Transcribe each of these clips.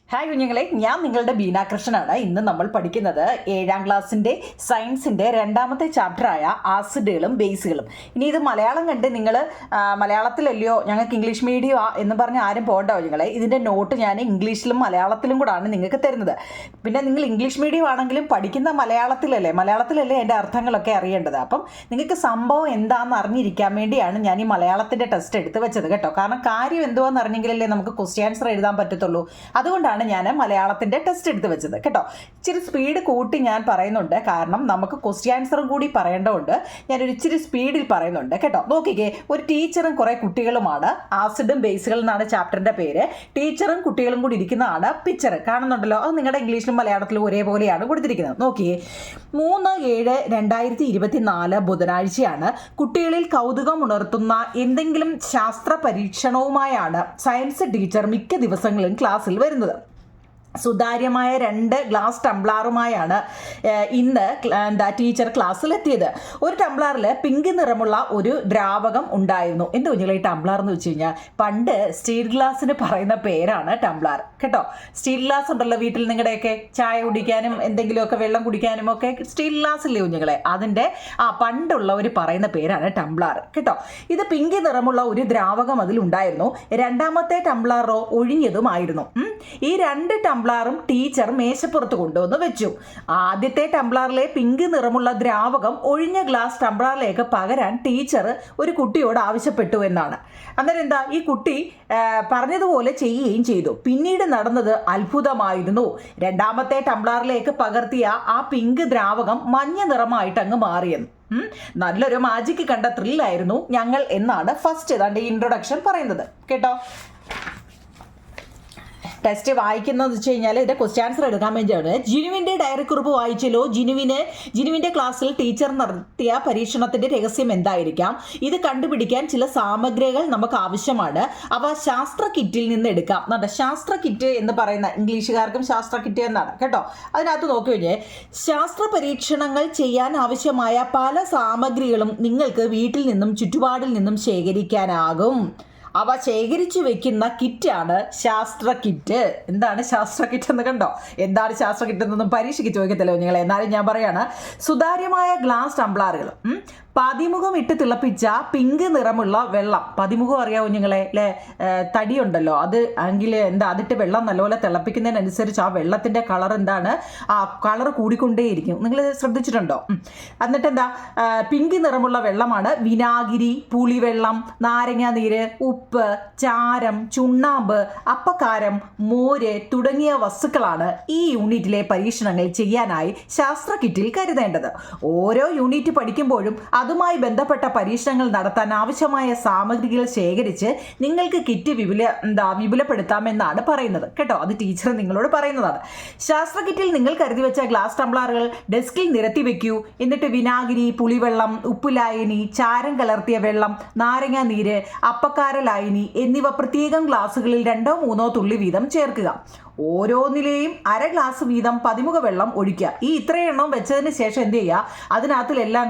Hi കുഞ്ഞുങ്ങളെ, ഞാൻ നിങ്ങളുടെ ബീന കൃഷ്ണനാണ്. ഇന്ന് നമ്മൾ പഠിക്കുന്നത് 7ാം ക്ലാസ്സിൻ്റെ സയൻസിൻ്റെ 2ാമത്തെ ചാപ്റ്ററായ ആസിഡുകളും ബേസുകളും. ഇനി ഇത് മലയാളം കണ്ട് നിങ്ങൾ മലയാളത്തിലല്ലയോ ഞങ്ങൾക്ക് ഇംഗ്ലീഷ് മീഡിയമാ എന്ന് പറഞ്ഞ് ആരും പോകണ്ട കുഞ്ഞുങ്ങളെ. ഇതിൻ്റെ നോട്ട് ഞാൻ ഇംഗ്ലീഷിലും മലയാളത്തിലും കൂടാണ് നിങ്ങൾക്ക് തരുന്നത്. പിന്നെ നിങ്ങൾ ഇംഗ്ലീഷ് മീഡിയം ആണെങ്കിലും പഠിക്കുന്ന മലയാളത്തിലല്ലേ അതിൻ്റെ അർത്ഥങ്ങളൊക്കെ അറിയേണ്ടത്. അപ്പം നിങ്ങൾക്ക് സംഭവം എന്താണെന്ന് അറിഞ്ഞിരിക്കാൻ വേണ്ടിയാണ് ഞാൻ ഈ മലയാളത്തിൻ്റെ ടെസ്റ്റ് എടുത്ത് വെച്ചത് കേട്ടോ. കാരണം കാര്യം എന്തുവാന്ന് അറിഞ്ഞെങ്കിലല്ലേ നമുക്ക് ക്വസ്റ്റ്യൻ ആൻസർ എഴുതാൻ പറ്റത്തുള്ളൂ. അതുകൊണ്ടാണ് ഞാൻ മലയാളത്തിന്റെ ടെസ്റ്റ് എടുത്ത് വെച്ചത് കേട്ടോ. ഇച്ചിരി സ്പീഡ് കൂട്ടി ഞാൻ പറയുന്നുണ്ട്, കാരണം നമുക്ക് ക്വസ്റ്റ്യൻ ആൻസറും കൂടി പറയേണ്ടതുകൊണ്ട് ഞാനൊരു ഇച്ചിരി സ്പീഡിൽ പറയുന്നുണ്ട് കേട്ടോ. നോക്കിക്കേ, ഒരു ടീച്ചറും കുറെ കുട്ടികളുമാണ്. ആസിഡും ബേസുകൾ എന്നാണ് ചാപ്റ്ററിന്റെ പേര്. ടീച്ചറും കുട്ടികളും കൂടി ഇരിക്കുന്നതാണ് പിക്ചർ. കാണുന്നുണ്ടല്ലോ, അത് നിങ്ങളുടെ ഇംഗ്ലീഷിലും മലയാളത്തിലും ഒരേപോലെയാണ് കൊടുത്തിരിക്കുന്നത്. നോക്കിയേ, 3/7/2024 ബുധനാഴ്ചയാണ്. കുട്ടികളിൽ കൗതുകം ഉണർത്തുന്ന എന്തെങ്കിലും ശാസ്ത്ര പരീക്ഷണവുമായാണ് സയൻസ് ടീച്ചർ മിക്ക ദിവസങ്ങളും ക്ലാസ്സിൽ വരുന്നത്. സുതാര്യമായ 2 ഗ്ലാസ് ടംബ്ലാറുമായാണ് ഇന്ന് ടീച്ചർ ക്ലാസ്സിലെത്തിയത്. ഒരു ടംബ്ലാറിൽ പിങ്ക് നിറമുള്ള ഒരു ദ്രാവകം ഉണ്ടായിരുന്നു. എന്ത് കുഞ്ഞുങ്ങളെ ഈ ടംബ്ലാർ എന്ന് വെച്ച് കഴിഞ്ഞാൽ, പണ്ട് സ്റ്റീൽ ഗ്ലാസ്സിന് പറയുന്ന പേരാണ് ടംബ്ലാർ കേട്ടോ. സ്റ്റീൽ ഗ്ലാസ് ഉണ്ടല്ലോ വീട്ടിൽ, നിങ്ങളുടെയൊക്കെ ചായ കുടിക്കാനും എന്തെങ്കിലുമൊക്കെ വെള്ളം കുടിക്കാനും ഒക്കെ സ്റ്റീൽ ഗ്ലാസ് ഇല്ലേ കുഞ്ഞുങ്ങളെ, അതിൻ്റെ പണ്ടുള്ളവർ പറയുന്ന പേരാണ് ടംബ്ലാർ കേട്ടോ. ഇത് പിങ്ക് നിറമുള്ള ഒരു ദ്രാവകം അതിലുണ്ടായിരുന്നു. 2ാമത്തെ ടംബ്ലാറോ ഒഴിഞ്ഞതുമായിരുന്നു. ഈ 2 ടംബ്ലാറും ടീച്ചർ മേശപ്പുറത്ത് കൊണ്ടുവന്ന് വെച്ചു. ആദ്യത്തെ ടംബ്ലാറിലെ പിങ്ക് നിറമുള്ള ദ്രാവകം ഒഴിഞ്ഞ ഗ്ലാസ് ടംബ്ലാറിലേക്ക് പകരാൻ ടീച്ചർ ഒരു കുട്ടിയോട് ആവശ്യപ്പെട്ടു എന്നാണ്. അന്നേരം എന്താ, ഈ കുട്ടി പറഞ്ഞതുപോലെ ചെയ്യുകയും ചെയ്തു. പിന്നീട് നടന്നത് അത്ഭുതമായിരുന്നു. 2ാമത്തെ ടംബ്ലാറിലേക്ക് പകർത്തിയ ആ പിങ്ക് ദ്രാവകം മഞ്ഞ നിറമായിട്ട് അങ്ങ് മാറിയെന്ന്. നല്ലൊരു മാജിക്ക് കണ്ട ത്രില്ലായിരുന്നു ഞങ്ങൾ എന്നാണ് ഫസ്റ്റ് ഈ ഇൻട്രൊഡക്ഷൻ പറയുന്നത് കേട്ടോ. ടെസ്റ്റ് വായിക്കുന്നത് വെച്ച് കഴിഞ്ഞാൽ ഇതിൻ്റെ ക്വസ്റ്റ്യൻ ആൻസർ എടുക്കാൻ വേണ്ടിയാണ്. ജിനുവിൻ്റെ ഡയറി കുറിപ്പ് വായിച്ചല്ലോ. ജിനുവിൻ്റെ ക്ലാസ്സിൽ ടീച്ചർ നടത്തിയ പരീക്ഷണത്തിൻ്റെ രഹസ്യം എന്തായിരിക്കാം? ഇത് കണ്ടുപിടിക്കാൻ ചില സാമഗ്രികൾ നമുക്ക് ആവശ്യമാണ്. അവ ശാസ്ത്ര കിറ്റിൽ നിന്ന് എടുക്കാം. ശാസ്ത്ര കിറ്റ് എന്ന് പറയുന്ന, ഇംഗ്ലീഷുകാർക്കും ശാസ്ത്ര കിറ്റ് എന്നാണ് കേട്ടോ. അതിനകത്ത് നോക്കി കഴിഞ്ഞാൽ ശാസ്ത്ര പരീക്ഷണങ്ങൾ ചെയ്യാൻ ആവശ്യമായ പല സാമഗ്രികളും നിങ്ങൾക്ക് വീട്ടിൽ നിന്നും ചുറ്റുപാടിൽ നിന്നും ശേഖരിക്കാനാകും. അവ ശേഖരിച്ചു വെക്കുന്ന കിറ്റാണ് ശാസ്ത്ര കിറ്റ്. എന്താണ് ശാസ്ത്ര കിറ്റ് എന്ന് കണ്ടോ? എന്താണ് ശാസ്ത്ര കിറ്റ് എന്നൊന്നും പരീക്ഷയ്ക്ക് ചോദിക്കത്തില്ല കുഞ്ഞുങ്ങളെ. എന്നാലും ഞാൻ പറയാണ്, സുതാര്യമായ ഗ്ലാസ് ടംബ്ലാറുകൾ, പതിമുഖം ഇട്ട് തിളപ്പിച്ച പിങ്ക് നിറമുള്ള വെള്ളം. പതിമുഖം അറിയാം കുഞ്ഞുങ്ങളെ അല്ലേ, തടിയുണ്ടല്ലോ അത്, എങ്കിൽ അതിട്ട് വെള്ളം നല്ലപോലെ തിളപ്പിക്കുന്നതിനനുസരിച്ച് ആ വെള്ളത്തിൻ്റെ കളർ കളർ കൂടിക്കൊണ്ടേയിരിക്കും. നിങ്ങൾ ശ്രദ്ധിച്ചിട്ടുണ്ടോ? എന്നിട്ട് പിങ്ക് നിറമുള്ള വെള്ളമാണ്. വിനാഗിരി, പുളിവെള്ളം, നാരങ്ങ നീര്, ഉപ്പ്, ചാരം, ചുണ്ണാമ്പ്, അപ്പക്കാരം, മോര് തുടങ്ങിയ വസ്തുക്കളാണ് ഈ യൂണിറ്റിലെ പരീക്ഷണങ്ങൾ ചെയ്യാനായി ശാസ്ത്ര കിറ്റിൽ കരുതേണ്ടത്. ഓരോ യൂണിറ്റ് പഠിക്കുമ്പോഴും അതുമായി ബന്ധപ്പെട്ട പരീക്ഷണങ്ങൾ നടത്താൻ ആവശ്യമായ സാമഗ്രികൾ ശേഖരിച്ച് നിങ്ങൾക്ക് കിറ്റ് വിപുലപ്പെടുത്താമെന്നാണ് പറയുന്നത് കേട്ടോ. അത് ടീച്ചർ നിങ്ങളോട് പറയുന്നതാണ്. ശാസ്ത്ര കിറ്റിൽ നിങ്ങൾ കരുതി വെച്ച ഗ്ലാസ് ടംബ്ലാറുകൾ ഡെസ്കിൽ നിരത്തി വെക്കൂ. എന്നിട്ട് വിനാഗിരി, പുളിവെള്ളം, ഉപ്പ് ലായനി, ചാരം കലർത്തിയ വെള്ളം, നാരങ്ങ നീര്, അപ്പക്കാര ലായനി എന്നിവ പ്രത്യേകം ഗ്ലാസുകളിൽ 2-3 തുള്ളി വീതം ചേർക്കുക. ഓരോന്നിലെയും 1/2 ഗ്ലാസ് വീതം പതിമുഖ വെള്ളം ഒഴിക്കുക. ഈ ഇത്രയും എണ്ണം വെച്ചതിന് ശേഷം എന്ത് ചെയ്യുക, അതിനകത്തിലെല്ലാം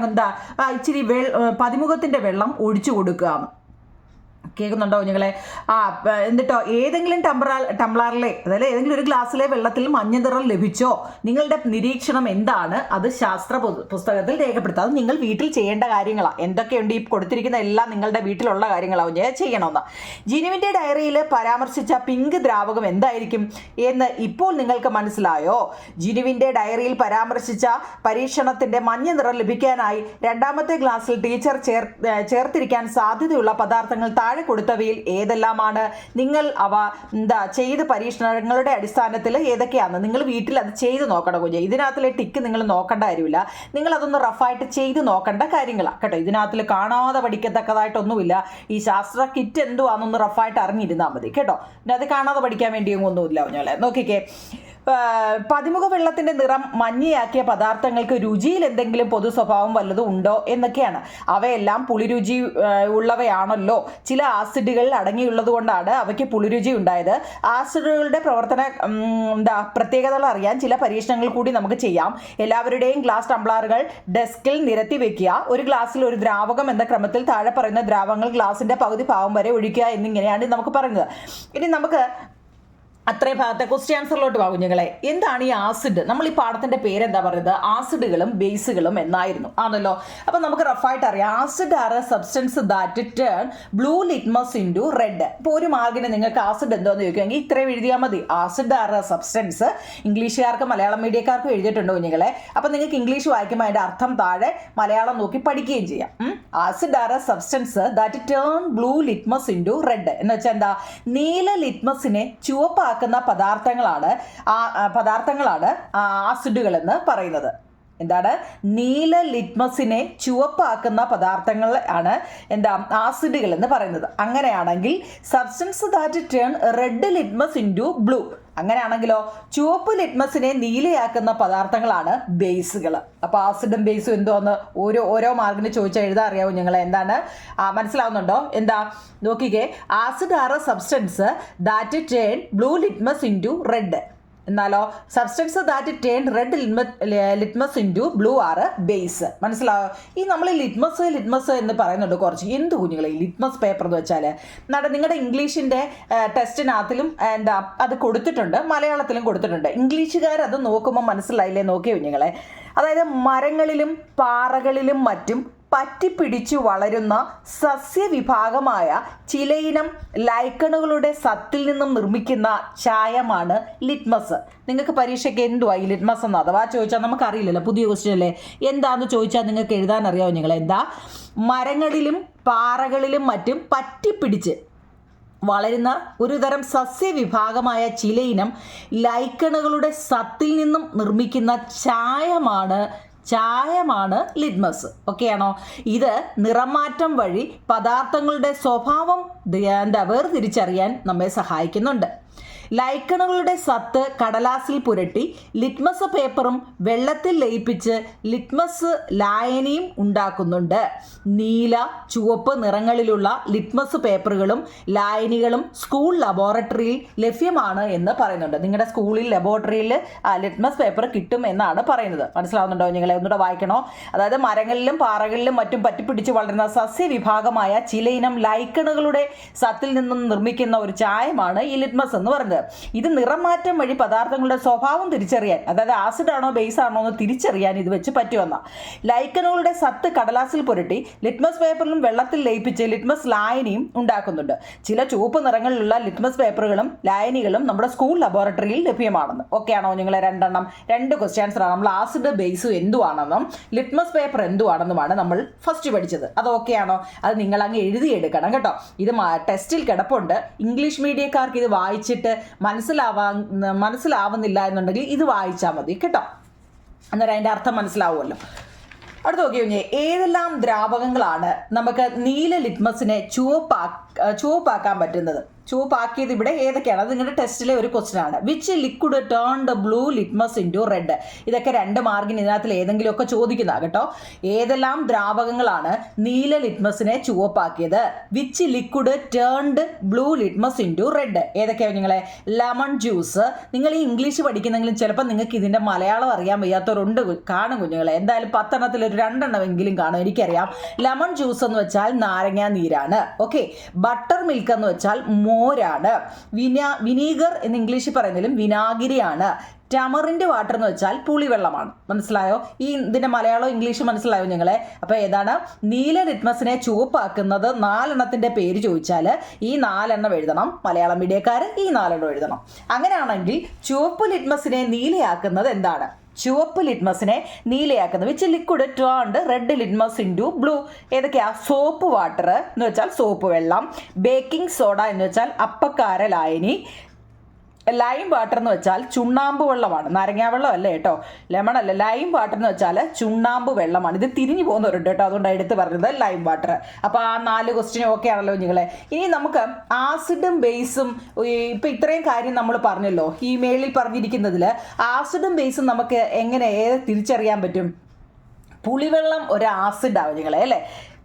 ഇച്ചിരി പതിമുഖത്തിൻ്റെ വെള്ളം ഒഴിച്ചു കൊടുക്കുക. കേൾക്കുന്നുണ്ടോ കുഞ്ഞുങ്ങളെ? എന്നിട്ടോ ഏതെങ്കിലും ടംബ്ലാറിലെ, അതായത് ഏതെങ്കിലും ഒരു ഗ്ലാസ്സിലെ വെള്ളത്തിൽ മഞ്ഞ നിറം ലഭിച്ചോ? നിങ്ങളുടെ നിരീക്ഷണം എന്താണ്? അത് ശാസ്ത്ര പുസ്തകത്തിൽ രേഖപ്പെടുത്തുക. അത് നിങ്ങൾ വീട്ടിൽ ചെയ്യേണ്ട കാര്യങ്ങളാണ്. എന്തൊക്കെയുണ്ട് ഈ കൊടുത്തിരിക്കുന്ന എല്ലാം നിങ്ങളുടെ വീട്ടിലുള്ള കാര്യങ്ങളാവും ചെയ്യണമെന്ന്. ജിനുവിൻ്റെ ഡയറിയിൽ പരാമർശിച്ച പിങ്ക് ദ്രാവകം എന്തായിരിക്കും എന്ന് ഇപ്പോൾ നിങ്ങൾക്ക് മനസ്സിലായോ? ജിനുവിൻ്റെ ഡയറിയിൽ പരാമർശിച്ച പരീക്ഷണത്തിൻ്റെ മഞ്ഞ നിറം ലഭിക്കാനായി 2ാമത്തെ ഗ്ലാസ്സിൽ ടീച്ചർ ചേർത്തിരിക്കാൻ സാധ്യതയുള്ള പദാർത്ഥങ്ങൾ താഴെ കൊടുത്തവയിൽ ഏതെല്ലാമാണ്? നിങ്ങൾ അവ ചെയ്ത് പരീക്ഷണങ്ങളുടെ അടിസ്ഥാനത്തിൽ ഏതൊക്കെയാണ് നിങ്ങൾ വീട്ടിൽ അത് ചെയ്ത് നോക്കണം കുഞ്ഞ്. ഇതിനകത്തിലെ ടിക്ക് നിങ്ങൾ നോക്കേണ്ട കാര്യമില്ല. നിങ്ങൾ അതൊന്ന് റഫായിട്ട് ചെയ്ത് നോക്കേണ്ട കാര്യങ്ങളാണ് കേട്ടോ. ഇതിനകത്തിൽ കാണാതെ പഠിക്കത്തക്കതായിട്ടൊന്നുമില്ല. ഈ ശാസ്ത്ര കിറ്റ് എന്തുവാണെന്നൊന്ന് റഫായിട്ട് അറിഞ്ഞിരുന്നാൽ മതി കേട്ടോ. പിന്നെ അത് കാണാതെ പഠിക്കാൻ വേണ്ടിയൊന്നുമില്ല കുഞ്ഞുങ്ങളെ. നോക്കിക്കേ, പതിമുഖ വെള്ളത്തിന്റെ നിറം മഞ്ഞയാക്കിയ പദാർത്ഥങ്ങൾക്ക് രുചിയിൽ എന്തെങ്കിലും പൊതു സ്വഭാവം വല്ലതും ഉണ്ടോ എന്നൊക്കെയാണ്. അവയെല്ലാം പുളിരുചി ഉള്ളവയാണല്ലോ. ചില ആസിഡുകൾ അടങ്ങിയുള്ളത് കൊണ്ടാണ് അവയ്ക്ക് പുളിരുചി ഉണ്ടായത്. ആസിഡുകളുടെ പ്രവർത്തന പ്രത്യേകതകൾ അറിയാൻ ചില പരീക്ഷണങ്ങൾ കൂടി നമുക്ക് ചെയ്യാം. എല്ലാവരുടെയും ഗ്ലാസ് ടംബ്ലറുകൾ ഡെസ്കിൽ നിരത്തി വെക്കുക. ഒരു ഗ്ലാസ്സിൽ ഒരു ദ്രാവകം എന്ന ക്രമത്തിൽ താഴെ പറയുന്ന ദ്രാവകങ്ങൾ ഗ്ലാസിന്റെ പകുതി ഭാഗം വരെ ഒഴിക്കുക എന്നിങ്ങനെയാണ് നമുക്ക് പറയുന്നത്. ഇനി നമുക്ക് അത്രയും ഭാഗത്തെ ക്വസ്റ്റ്യൻ ആൻസറിലോട്ട് പോകും കുഞ്ഞുങ്ങളെ. എന്താണ് ഈ ആസിഡ്? നമ്മൾ ഈ പാഠത്തിന്റെ പേരെന്താ പറയുന്നത്? ആസിഡുകളും ബേസുകളും എന്നായിരുന്നു ആണല്ലോ. അപ്പൊ നമുക്ക് റഫായിട്ട് അറിയാം, acid are a substance that turn blue litmus into red. ഇപ്പോൾ ഒരു മാർക്കിന് നിങ്ങൾക്ക് ആസിഡ് എന്തോന്ന് ചോദിക്കുമെങ്കിൽ ഇത്രയും എഴുതിയാൽ മതി. Acid are a substance. ഇംഗ്ലീഷുകാർക്ക് മലയാളം മീഡിയക്കാർക്കും എഴുതിയിട്ടുണ്ടോ കുഞ്ഞുങ്ങളെ? അപ്പൊ നിങ്ങൾക്ക് ഇംഗ്ലീഷ് വായിക്കുമ്പോൾ അതിന്റെ അർത്ഥം താഴെ മലയാളം നോക്കി പഠിക്കുകയും ചെയ്യാം. Acid are a substance that turn blue litmus into red എന്ന് വെച്ചാൽ എന്താ? നീല ലിറ്റ്മസിനെ ചുവപ്പാക്കുന്ന പദാർത്ഥങ്ങളാണ് ആസിഡുകൾ എന്ന് പറയുന്നത്. എന്താണ്? നീല ലിറ്റ്മസിനെ ചുവപ്പാക്കുന്ന പദാർത്ഥങ്ങൾ ആണ് ആസിഡുകൾ എന്ന് പറയുന്നത്. അങ്ങനെയാണെങ്കിൽ substance that turn red litmus into blue, അങ്ങനെയാണെങ്കിലോ ചുവപ്പ് ലിറ്റ്മസിനെ നീലയാക്കുന്ന പദാർത്ഥങ്ങളാണ് ബേസുകൾ. അപ്പോൾ ആസിഡും ബേസും എന്തോന്ന് ഓരോ മാർക്കിന് ചോദിച്ചാൽ എഴുതാൻ അറിയാവൂ ഞങ്ങളെ. എന്താണ് മനസ്സിലാവുന്നുണ്ടോ? എന്താ നോക്കിക്കേ, acid are a substance that turn blue litmus into red. എന്നാലോ substance that turn red litmus into blue are base. മനസ്സിലായോ? ഈ നമ്മൾ ലിറ്റ്മസ് എന്ന് പറയുന്നുണ്ട് കുറച്ച്. എന്ത് കുഞ്ഞുങ്ങളെ ഈ ലിറ്റ്മസ് പേപ്പർ എന്ന് വെച്ചാൽ നിങ്ങളുടെ ഇംഗ്ലീഷിൻ്റെ ടെസ്റ്റിനകത്തിലും അത് കൊടുത്തിട്ടുണ്ട്, മലയാളത്തിലും കൊടുത്തിട്ടുണ്ട്. ഇംഗ്ലീഷുകാർ അത് നോക്കുമ്പോൾ മനസ്സിലായില്ലേ? നോക്കിയ കുഞ്ഞുങ്ങളെ, അതായത് മരങ്ങളിലും പാറകളിലും മറ്റും പറ്റിപ്പിടിച്ചു വളരുന്ന സസ്യവിഭാഗമായ ചിലയിനം ലൈക്കണുകളുടെ സത്തിൽ നിന്നും നിർമ്മിക്കുന്ന ചായമാണ് ലിറ്റ്മസ്. നിങ്ങൾക്ക് പരീക്ഷയ്ക്ക് എന്തുവാ ഈ ലിറ്റ്മസ് എന്ന് അഥവാ ചോദിച്ചാൽ നമുക്കറിയില്ലല്ലോ, പുതിയ ക്വസ്റ്റ്യൻ അല്ലേ. എന്താണെന്ന് ചോദിച്ചാൽ നിങ്ങൾക്ക് എഴുതാൻ അറിയാമോ നിങ്ങൾ? എന്താ? മരങ്ങളിലും പാറകളിലും മറ്റും പറ്റിപ്പിടിച്ച് വളരുന്ന ഒരു തരം സസ്യവിഭാഗമായ ചിലയിനം ലൈക്കണുകളുടെ സത്തിൽ നിന്നും നിർമ്മിക്കുന്ന ചായമാണ് ലിറ്റ്മസ്. ഓക്കെയാണോ? ഇത് നിറമാറ്റം വഴി പദാർത്ഥങ്ങളുടെ സ്വഭാവം വേർതിരിച്ചറിയാൻ നമ്മെ സഹായിക്കുന്നുണ്ട്. ലൈക്കണുകളുടെ സത്ത് കടലാസിൽ പുരട്ടി ലിറ്റ്മസ് പേപ്പറും വെള്ളത്തിൽ ലയിപ്പിച്ച് ലിറ്റ്മസ് ലായനിയും ഉണ്ടാക്കുന്നുണ്ട്. നീല, ചുവപ്പ് നിറങ്ങളിലുള്ള ലിറ്റ്മസ് പേപ്പറുകളും ലായനികളും സ്കൂൾ ലബോറട്ടറിയിൽ ലഭ്യമാണ് എന്ന് പറയുന്നുണ്ട്. നിങ്ങളുടെ സ്കൂളിൽ ലബോറട്ടറിയിൽ ലിറ്റ്മസ് പേപ്പർ കിട്ടും എന്നാണ് പറയുന്നത്. മനസ്സിലാവുന്നുണ്ടോ നിങ്ങളെ? ഒന്നുകൂടെ വായിക്കണോ? അതായത് മരങ്ങളിലും പാറകളിലും മറ്റും പറ്റിപ്പിടിച്ച് വളരുന്ന സസ്യവിഭാഗമായ ചിലയിനം ലൈക്കണുകളുടെ സത്തിൽ നിന്നും നിർമ്മിക്കുന്ന ഒരു ചായമാണ് ഈ ലിറ്റ്മസ് എന്ന് പറയുന്നത്. ഇത് നിറമാറ്റം വഴി പദാർത്ഥങ്ങളുടെ സ്വഭാവം തിരിച്ചറിയാൻ, അതായത് ആസിഡ് ആണോ ബേസ് ആണോ എന്ന് തിരിച്ചറിയാൻ ഇത് വെച്ച് പറ്റുമെന്ന. ലൈക്കണുകളുടെ സത്ത് കടലാസിൽ പുരട്ടി ലിറ്റ്മസ് പേപ്പറിലും വെള്ളത്തിൽ ലയിപ്പിച്ച് ലിറ്റ്മസ് ലായനിയും ഉണ്ടാക്കുന്നുണ്ട്. ചില ചുവപ്പ് നിറങ്ങളിലുള്ള ലിറ്റ്മസ് പേപ്പറുകളും ലായനികളും നമ്മുടെ സ്കൂൾ ലബോറട്ടറിയിൽ ലഭ്യമാണെന്ന്. ഓക്കെ ആണോ നിങ്ങളെ? രണ്ട് ക്വസ്റ്റ്യൻ ആൻസർ ആണ്. നമ്മൾ ആസിഡ് ബേസ് എന്തുവാണെന്നും ലിറ്റ്മസ് പേപ്പർ എന്തുവാണെന്നുമാണ് നമ്മൾ ഫസ്റ്റ് പഠിച്ചത്. അത് ഓക്കെ ആണോ? അത് നിങ്ങൾ അങ്ങ് എഴുതിയെടുക്കണം കേട്ടോ. ഇത് ടെസ്റ്റിൽ കിടപ്പുണ്ട്. ഇംഗ്ലീഷ് മീഡിയക്കാർക്ക് ഇത് വായിച്ചിട്ട് മനസ്സിലാവുന്നില്ല എന്നുണ്ടെങ്കിൽ ഇത് വായിച്ചാൽ മതി കേട്ടോ. അന്നേരം അതിൻ്റെ അർത്ഥം മനസ്സിലാവുമല്ലോ. അടുത്ത് നോക്കി കഴിഞ്ഞാൽ ഏതെല്ലാം ദ്രാവകങ്ങളാണ് നമുക്ക് നീല ലിറ്റ്മസിനെ ചുവപ്പാക്കാൻ പറ്റുന്നത്? ചുവപ്പാക്കിയത് ഇവിടെ ഏതൊക്കെയാണ്? അത് നിങ്ങളുടെ ടെസ്റ്റിലെ ഒരു ക്വസ്റ്റ്യൻ ആണ്. Which liquid turn the blue litmus into red? ഇതൊക്കെ 2 മാർക്കിന് ഇതിനകത്തിൽ ഏതെങ്കിലുമൊക്കെ ചോദിക്കുന്നതാണ് കേട്ടോ. ഏതെല്ലാം ദ്രാവകങ്ങളാണ് നീല ലിറ്റ്മസിനെ ചുവപ്പാക്കിയത്? Which liquid turned blue litmus into red? ഏതൊക്കെയാണ് നിങ്ങളെ? Lemon juice. നിങ്ങൾ ഈ ഇംഗ്ലീഷ് പഠിക്കുന്നെങ്കിലും ചിലപ്പോൾ നിങ്ങൾക്ക് ഇതിൻ്റെ മലയാളം അറിയാൻ വയ്യാത്തവരുണ്ട് കാണും കുഞ്ഞുങ്ങളെ. എന്തായാലും 10 എണ്ണത്തിൽ ഒരു 2 എണ്ണമെങ്കിലും കാണും. എനിക്കറിയാം. ലെമൺ ജ്യൂസ് എന്ന് വെച്ചാൽ നാരങ്ങാ നീരാണ്. ഓക്കെ. ബട്ടർ മിൽക്ക് എന്ന് വെച്ചാൽ മോരാണ്. വിനീഗർ എന്ന് ഇംഗ്ലീഷിൽ പറയുന്നതിലും വിനാഗിരിയാണ്. ടമറിൻ്റെ വാട്ടർ എന്ന് വെച്ചാൽ പുളിവെള്ളമാണ്. മനസ്സിലായോ? ഇതിൻ്റെ മലയാളം ഇംഗ്ലീഷ് മനസ്സിലായോ നിങ്ങളെ? അപ്പോൾ ഏതാണ് നീല ലിറ്റ്മസിനെ ചുവപ്പാക്കുന്നത്? 4 എണ്ണത്തിൻ്റെ പേര് ചോദിച്ചാൽ ഈ 4 എണ്ണം എഴുതണം. മലയാളം മീഡിയക്കാർ ഈ 4 എണ്ണം എഴുതണം. അങ്ങനെയാണെങ്കിൽ ചുവപ്പ് ലിറ്റ്മസിനെ നീലയാക്കുന്നത് എന്താണ്? ചുവപ്പ് ലിറ്റ്മസിനെ നീലയാക്കുന്നത് which liquid turned red litmus into blue? ഏതൊക്കെയാ? സോപ്പ് വാട്ടർ എന്ന് വെച്ചാൽ സോപ്പ് വെള്ളം, ബേക്കിംഗ് സോഡ എന്ന് വെച്ചാൽ അപ്പക്കാര ലായനി, ലൈം വാട്ടർ എന്ന് വെച്ചാൽ ചുണ്ണാമ്പ് വെള്ളമാണ്, നാരങ്ങാ വെള്ളം അല്ല കേട്ടോ, ലെമൺ അല്ല. ലൈം വാട്ടർ എന്ന് വെച്ചാൽ ചുണ്ണാമ്പ് വെള്ളമാണ്. ഇത് തിരിഞ്ഞു പോകുന്നവരുണ്ട് കേട്ടോ, അതുകൊണ്ട് എടുത്ത് പറഞ്ഞത് ലൈം വാട്ടർ. അപ്പോൾ ആ 4 ക്വസ്റ്റ്യൻ ഓക്കെ ആണല്ലോ നിങ്ങളെ. ഇനി നമുക്ക് ആസിഡും ബേസും, ഇപ്പം ഇത്രയും കാര്യം നമ്മൾ പറഞ്ഞല്ലോ, ഈ മേളിൽ പറഞ്ഞിരിക്കുന്നതിൽ ആസിഡും ബേസും നമുക്ക് എങ്ങനെ തിരിച്ചറിയാൻ പറ്റും? പുളിവെള്ളം ഒരു ആസിഡാവും നിങ്ങളെ അല്ലേ.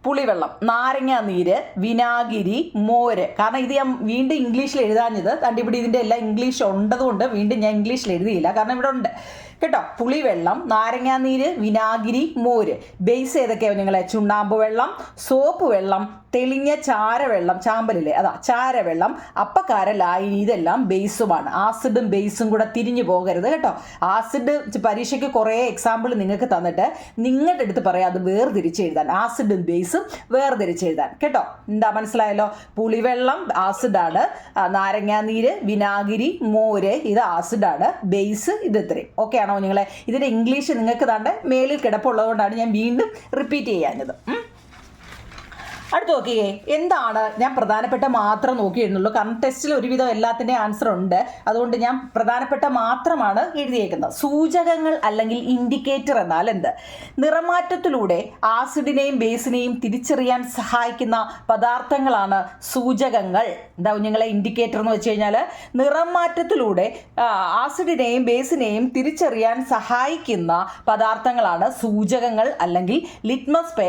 പുളിവെള്ളം, നാരങ്ങ നീര്, വിനാഗിരി, മോര്. കാരണം ഇത് ഞാൻ വീണ്ടും ഇംഗ്ലീഷിൽ എഴുതാഞ്ഞത് കണ്ടുപിടി, ഇതിൻ്റെ എല്ലാം ഇംഗ്ലീഷ് ഉണ്ടതുകൊണ്ട് വീണ്ടും ഞാൻ ഇംഗ്ലീഷിൽ എഴുതിയില്ല, കാരണം ഇവിടെ ഉണ്ട് കേട്ടോ. പുളിവെള്ളം, നാരങ്ങാനീര്, വിനാഗിരി, മോര്. ബേസ് ഏതൊക്കെയാണ് നിങ്ങളെ? ചുണ്ണാമ്പ് വെള്ളം, സോപ്പ് വെള്ളം, തെളിഞ്ഞ ചാരവെള്ളം, ചാമ്പലില്ലേ അതാ ചാരവെള്ളം, അപ്പക്കാര ലായനി, ഇതെല്ലാം ബേസുമാണ്. ആസിഡും ബേസും കൂടെ തിരിഞ്ഞു പോകരുത് കേട്ടോ. ആസിഡ് പരീക്ഷയ്ക്ക് കുറേ എക്സാമ്പിൾ നിങ്ങൾക്ക് തന്നിട്ട് നിങ്ങളുടെ അടുത്ത് പറയാം അത് വേർതിരിച്ച് എഴുതാൻ, ആസിഡും ബേസും വേർതിരിച്ച് എഴുതാൻ കേട്ടോ. എന്താ മനസ്സിലായല്ലോ? പുളിവെള്ളം ആസിഡാണ്, നാരങ്ങാനീര്, വിനാഗിരി, മോര് ഇത് ആസിഡാണ്, ബേസ് ഇത് ഇത്രയും. ഓക്കെ ആണോ നിങ്ങളെ? ഇതിൻ്റെ ഇംഗ്ലീഷ് നിങ്ങൾക്ക് താണ്ട് മേലിൽ കിടപ്പുള്ളതുകൊണ്ടാണ് ഞാൻ വീണ്ടും റിപ്പീറ്റ് ചെയ്യാഞ്ഞത്. അടുത്ത് നോക്കിയേ, എന്താണ് ഞാൻ പ്രധാനപ്പെട്ട മാത്രം നോക്കിയിരുന്നുള്ളൂ, കാരണം ടെസ്റ്റിൽ ഒരുവിധം എല്ലാത്തിൻ്റെ ആൻസർ ഉണ്ട്, അതുകൊണ്ട് ഞാൻ പ്രധാനപ്പെട്ട മാത്രമാണ് എഴുതിയേക്കുന്നത്. സൂചകങ്ങൾ അല്ലെങ്കിൽ ഇൻഡിക്കേറ്റർ എന്നാൽ എന്ത്? നിറമാറ്റത്തിലൂടെ ആസിഡിനെയും ബേസിനെയും തിരിച്ചറിയാൻ സഹായിക്കുന്ന പദാർത്ഥങ്ങളാണ് സൂചകങ്ങൾ. എന്താ കുഞ്ഞുങ്ങളെ ഇൻഡിക്കേറ്റർ എന്ന് വെച്ച് കഴിഞ്ഞാൽ? നിറം മാറ്റത്തിലൂടെ ആസിഡിനെയും ബേസിനെയും തിരിച്ചറിയാൻ സഹായിക്കുന്ന പദാർത്ഥങ്ങളാണ് സൂചകങ്ങൾ അല്ലെങ്കിൽ ലിറ്റ്മസ്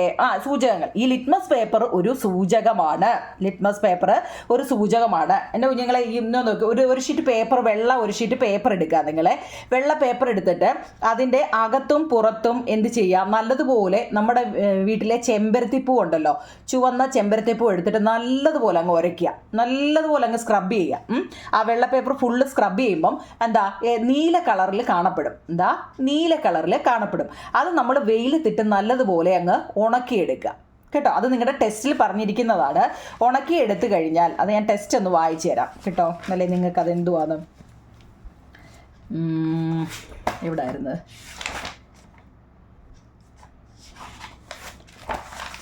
സൂചകങ്ങൾ. ഈ ലിറ്റ്മസ് പേപ്പർ ഒരു സൂചകമാണ്. ലിറ്റ്മസ് പേപ്പർ ഒരു സൂചകമാണ്. എൻ്റെ കുഞ്ഞുങ്ങളെ ഇന്ന് നോക്കി, ഒരു ഷീറ്റ് പേപ്പർ, ഒരു ഷീറ്റ് പേപ്പർ എടുക്കുക. നിങ്ങളെ വെള്ള പേപ്പർ എടുത്തിട്ട് അതിൻ്റെ അകത്തും പുറത്തും എന്ത് ചെയ്യാം? നല്ലതുപോലെ നമ്മുടെ വീട്ടിലെ ചെമ്പരത്തിപ്പൂ ഉണ്ടല്ലോ, ചുവന്ന ചെമ്പരത്തിപ്പൂ എടുത്തിട്ട് നല്ലതുപോലെ അങ്ങ് ഉരയ്ക്കുക, നല്ലതുപോലെ അങ്ങ് സ്ക്രബ് ചെയ്യുക. ആ വെള്ള പേപ്പർ ഫുള്ള് സ്ക്രബ് ചെയ്യുമ്പം എന്താ നീല കളറിൽ കാണപ്പെടും. നീല കളറിൽ കാണപ്പെടും. അത് നമ്മൾ വെയിലത്തിട്ട് നല്ലതുപോലെ അങ്ങ് ഉണക്കിയെടുക്കുക കേട്ടോ. അത് നിങ്ങളുടെ ടെസ്റ്റിൽ പറഞ്ഞിരിക്കുന്നതാണ്. ഉണക്കി എടുത്തു കഴിഞ്ഞാൽ അത് ഞാൻ ടെസ്റ്റ് ഒന്ന് വായിച്ചു തരാം കേട്ടോ, അല്ലേ നിങ്ങൾക്ക് അത് എന്തുവാന്ന്. എവിടെ ആയിരുന്നു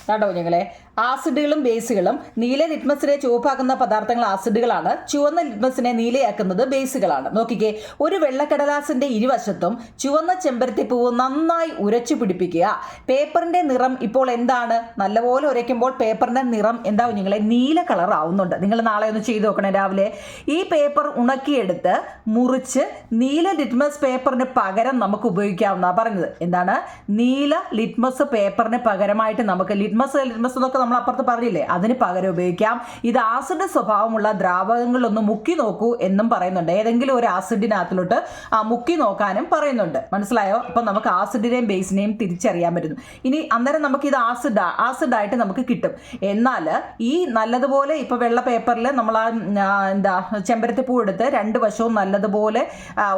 കേട്ടോ കുഞ്ഞുങ്ങളെ? ആസിഡുകളും ബേസുകളും. നീല ലിറ്റ്മസിനെ ചുവപ്പാക്കുന്ന പദാർത്ഥങ്ങൾ ആസിഡുകളാണ്, ചുവന്ന ലിറ്റ്മസിനെ നീലയാക്കുന്നത് ബേസുകളാണ്. നോക്കിക്കേ, ഒരു വെള്ളക്കടലാസിന്റെ ഇരുവശത്തും ചുവന്ന ചെമ്പരത്തിപ്പൂവ് നന്നായി ഉരച്ചു പിടിപ്പിക്കുക. പേപ്പറിന്റെ നിറം ഇപ്പോൾ എന്താണ്? നല്ലപോലെ ഉരയ്ക്കുമ്പോൾ പേപ്പറിന്റെ നിറം എന്താ കുഞ്ഞുങ്ങളെ? നീല കളർ ആവുന്നുണ്ട്. നിങ്ങൾ നാളെ ഒന്ന് ചെയ്ത് നോക്കണേ രാവിലെ. ഈ പേപ്പർ ഉണക്കിയെടുത്ത് മുറിച്ച് നീല ലിറ്റ്മസ് പേപ്പറിന് പകരം നമുക്ക് ഉപയോഗിക്കാവുന്ന പറഞ്ഞത്. എന്താണ്? നീല ലിറ്റ്മസ് പേപ്പറിന് പകരമായിട്ട് നമുക്ക് ലിറ്റ്മസ് എന്നൊക്കെ നമ്മൾ അപ്പുറത്ത് പറഞ്ഞില്ലേ, അതിന് പകരം ഉപയോഗിക്കാം. ഇത് ആസിഡ് സ്വഭാവമുള്ള ദ്രാവകങ്ങളിലൊന്ന് മുക്കി നോക്കൂ എന്നും പറയുന്നുണ്ട്. ഏതെങ്കിലും ഒരു ആസിഡിനകത്തിലോട്ട് മുക്കി നോക്കാനും പറയുന്നുണ്ട്. മനസ്സിലായോ? അപ്പം നമുക്ക് ആസിഡിനെയും ബേസിനെയും തിരിച്ചറിയാൻ പറ്റുന്നു. ഇനി അന്നേരം നമുക്ക് ഇത് ആസിഡായിട്ട് നമുക്ക് കിട്ടും. എന്നാൽ ഈ നല്ലതുപോലെ ഇപ്പോൾ വെള്ള പേപ്പറിൽ നമ്മൾ ചെമ്പരത്തിപ്പൂ എടുത്ത് 2 വശവും നല്ലതുപോലെ